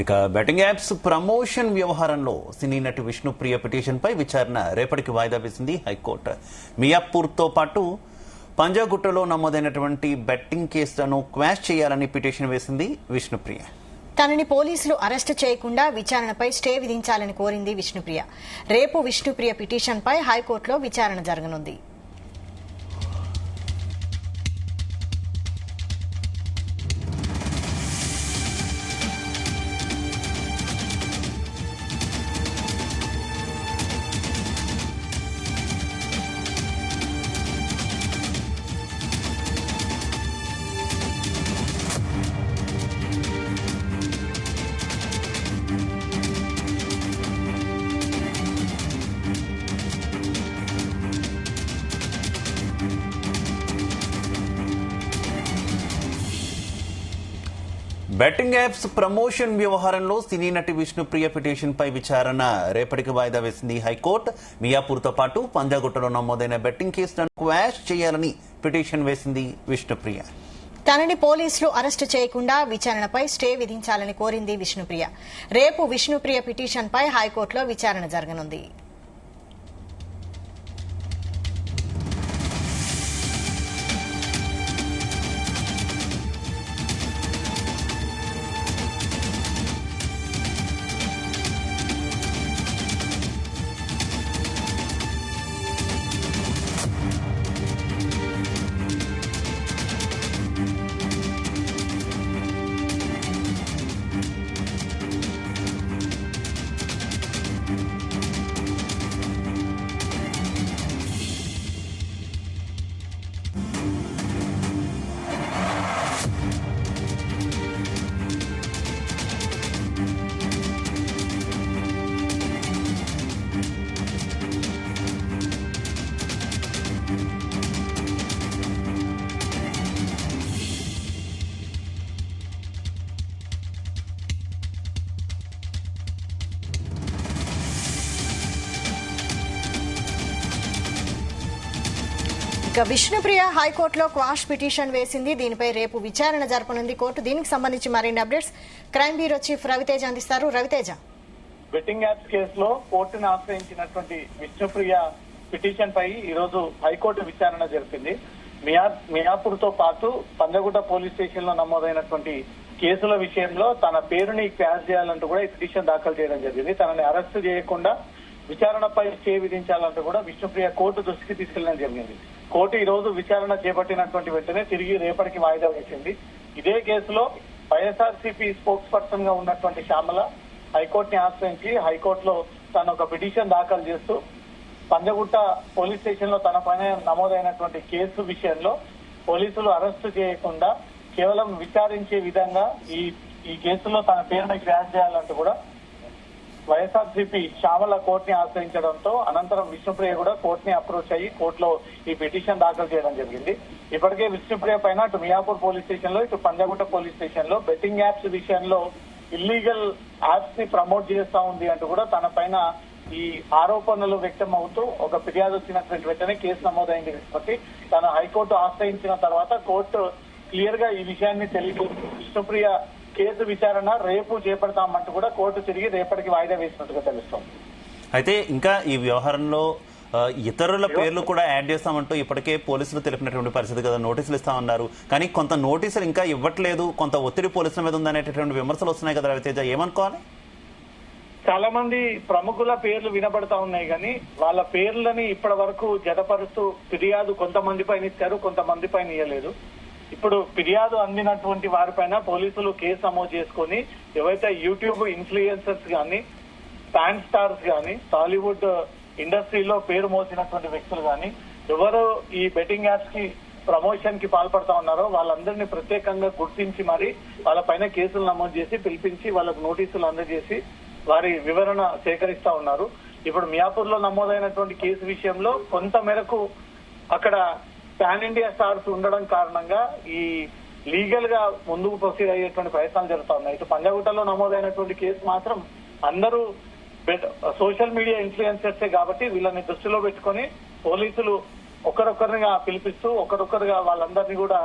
ఇక betting apps promotion వ్యవహారంలో సినీ నటి విష్ణుప్రియ పిటిషన్పై విచారణ రేపటికి వాయిదా వేసింది హైకోర్టు. మియాపూర్తో పాటు పంజాగుట్టలో నమోదైనటువంటి బెట్టింగ్ కేసులను క్వాష్ చేయాలని పిటిషన్ వేసింది విష్ణుప్రియ. తనని పోలీసులు అరెస్టు చేయకుండా విచారణపై స్టే విధించాలని కోరింది విష్ణుప్రియ. రేపు విష్ణుప్రియ పిటిషన్పై హైకోర్టులో విచారణ జరగనుంది. బెట్టింగ్ యాప్స్ ప్రమోషన్ వ్యవహారంలో సినీ నటి విష్ణుప్రియ పిటిషన్పై విచారణ రేపటికి వాయిదా వేసింది హైకోర్టు. మియాపూర్తో పాటు పంజాగుట్టలో నమోదైన బెట్టింగ్ కేసులను క్వాష్ చేయాలని పిటిషన్ వేసింది విష్ణుప్రియ. తనని పోలీసులు అరెస్టు చేయకుండా విచారణపై స్టే విధించాలని కోరింది విష్ణుప్రియ. రేపు విష్ణుప్రియ పిటిషన్పై హైకోర్టులో విచారణ జరగనుంది. ఇక విష్ణుప్రియ హైకోర్టులో క్వాష్ పిటిషన్ వేసింది. దీనిపై రేపు విచారణ జరపనుంది కోర్టు. దీనికి సంబంధించి మరిన్ని updates crime bureau chief Raviteja అందిస్తారు. రవితేజ, బెట్టింగ్ యాప్స్ కేసులో కోర్టును ఆశ్రయించినటువంటి విష్ణుప్రియ పిటిషన్ పై ఈ రోజు హైకోర్టు విచారణ జరిపింది. మియాపూర్తో పాటు పంజాగుట్ట పోలీస్ స్టేషన్ లో నమోదైనటువంటి కేసుల విషయంలో తన పేరుని క్వాష్ చేయాలంటూ కూడా ఈ పిటిషన్ దాఖలు చేయడం జరిగింది. తనని అరెస్టు చేయకుండా విచారణపై స్టే విధించాలంటూ కూడా విష్ణుప్రియ కోర్టు దృష్టికి తీసుకెళ్లడం జరిగింది. కోర్టు ఈ రోజు విచారణ చేపట్టినటువంటి వెంటనే తిరిగి రేపటికి వాయిదా వేసింది. ఇదే కేసులో వైఎస్ఆర్సీపీ స్పోక్స్ పర్సన్ గా ఉన్నటువంటి శ్యామల హైకోర్టుని ఆశ్రయించి హైకోర్టులో తను ఒక పిటిషన్ దాఖలు చేస్తూ పంజగుట్ట పోలీస్ స్టేషన్ లో తన పైన నమోదైనటువంటి కేసు విషయంలో పోలీసులు అరెస్టు చేయకుండా కేవలం విచారించే విధంగా ఈ కేసులో తన పేరుని క్రాష్ చేయాలంటూ కూడా వైఎస్ఆర్సీపీ శ్యామల కోర్టుని ఆశ్రయించడంతో అనంతరం విష్ణుప్రియ కూడా కోర్టుని అప్రోచ్ అయ్యి కోర్టులో ఈ పిటిషన్ దాఖలు చేయడం జరిగింది. ఇప్పటికే విష్ణుప్రియ పైన అటు మియాపూర్ పోలీస్ స్టేషన్ లో ఇటు పంజాగుట్ట పోలీస్ స్టేషన్ లో బెట్టింగ్ యాప్స్ విషయంలో ఇల్లీగల్ యాప్స్ ని ప్రమోట్ చేస్తా ఉంది అంటూ కూడా తన పైన ఈ ఆరోపణలు వ్యక్తం అవుతూ ఒక ఫిర్యాదు వచ్చినటువంటి వెంటనే కేసు నమోదైంది. కాబట్టి తను హైకోర్టు ఆశ్రయించిన తర్వాత కోర్టు క్లియర్ గా ఈ విషయాన్ని తెలియదు విష్ణుప్రియ కేసు విచారణ రేపు చేపడతామంటూ కూడా కోర్టు తిరిగి రేపటికి వాయిదా వేసినట్టుగా తెలుస్తోంది. అయితే ఇంకా ఈ వ్యవహారంలో ఇతరుల పేర్లు కూడా యాడ్ చేస్తామంటూ ఇప్పటికే పోలీసులు తెలిపినటువంటి పరిస్థితి కదా, నోటీసులు ఇస్తామన్నారు. కానీ కొంత నోటీసులు ఇంకా ఇవ్వట్లేదు, కొంత ఒత్తిడి పోలీసుల మీద ఉందనేటటువంటి విమర్శలు వస్తున్నాయి కదా రవితేజ, ఏమనుకోవాలి? చాలా మంది ప్రముఖుల పేర్లు వినబడతా ఉన్నాయి కానీ వాళ్ళ పేర్లని ఇప్పటి వరకు జతపరుస్తూ ఫిర్యాదు కొంతమంది పైన ఇచ్చారు, కొంతమంది పైన ఇవ్వలేదు. ఇప్పుడు ఫిర్యాదు అందినటువంటి వారిపైన పోలీసులు కేసు నమోదు చేసుకుని ఎవరైతే యూట్యూబ్ ఇన్ఫ్లుయెన్సర్స్ గానీ, ఫ్యాన్ స్టార్స్ గానీ, టాలీవుడ్ ఇండస్ట్రీలో పేరు మోసినటువంటి వ్యక్తులు గానీ ఎవరు ఈ బెట్టింగ్ యాప్స్ కి ప్రమోషన్ కి పాల్పడతా ఉన్నారో వాళ్ళందరినీ ప్రత్యేకంగా గుర్తించి మరి వాళ్ళ పైన కేసులు నమోదు చేసి పిలిపించి వాళ్ళకు నోటీసులు అందజేసి వారి వివరణ సేకరిస్తా ఉన్నారు. ఇప్పుడు మియాపూర్ లో నమోదైనటువంటి కేసు విషయంలో కొంత మేరకు అక్కడ పాన్ ఇండియా స్టార్స్ ఉండడం కారణంగా ఈ లీగల్ గా ముందుకు ప్రొసీడ్ అయ్యేటువంటి ప్రయత్నాలు జరుగుతా ఉన్నాయి. ఇటు పంజాగుట్టలో నమోదైనటువంటి కేసు మాత్రం అందరూ సోషల్ మీడియా ఇన్ఫ్లుయెన్సర్సే కాబట్టి వీళ్ళని దృష్టిలో పెట్టుకొని పోలీసులు ఒకరొకరిగా పిలిపిస్తూ ఒకరొకరుగా వాళ్ళందరినీ కూడా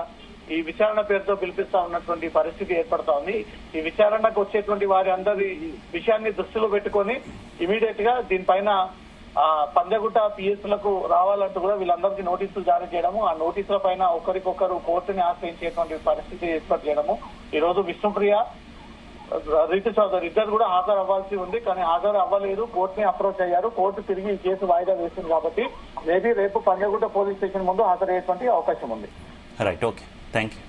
ఈ విచారణ పేరుతో పిలిపిస్తా ఉన్నటువంటి పరిస్థితి ఏర్పడతా ఉంది. ఈ విచారణకు వచ్చేటువంటి వారి అందరి విషయాన్ని దృష్టిలో పెట్టుకొని ఇమీడియట్ గా దీనిపైన పంజగుట్ట పిఎస్ లకు రావాలంటూ కూడా వీళ్ళందరికీ నోటీసులు జారీ చేయడము, ఆ నోటీసుల పైన ఒకరికొకరు కోర్టుని ఆశ్రయించేటువంటి పరిస్థితి ఏర్పాటు చేయడము. ఈ రోజు విష్ణుప్రియ, రీతు చౌదరి ఇద్దరు కూడా హాజరు అవ్వాల్సి ఉంది, కానీ హాజరు అవ్వలేదు. కోర్టుని అప్రోచ్ అయ్యారు. కోర్టు తిరిగి ఈ కేసు వాయిదా వేసింది కాబట్టి రేపు పంజగుట్ట పోలీస్ స్టేషన్ ముందు హాజరయ్యేటువంటి అవకాశం ఉంది. Right, okay, thank you.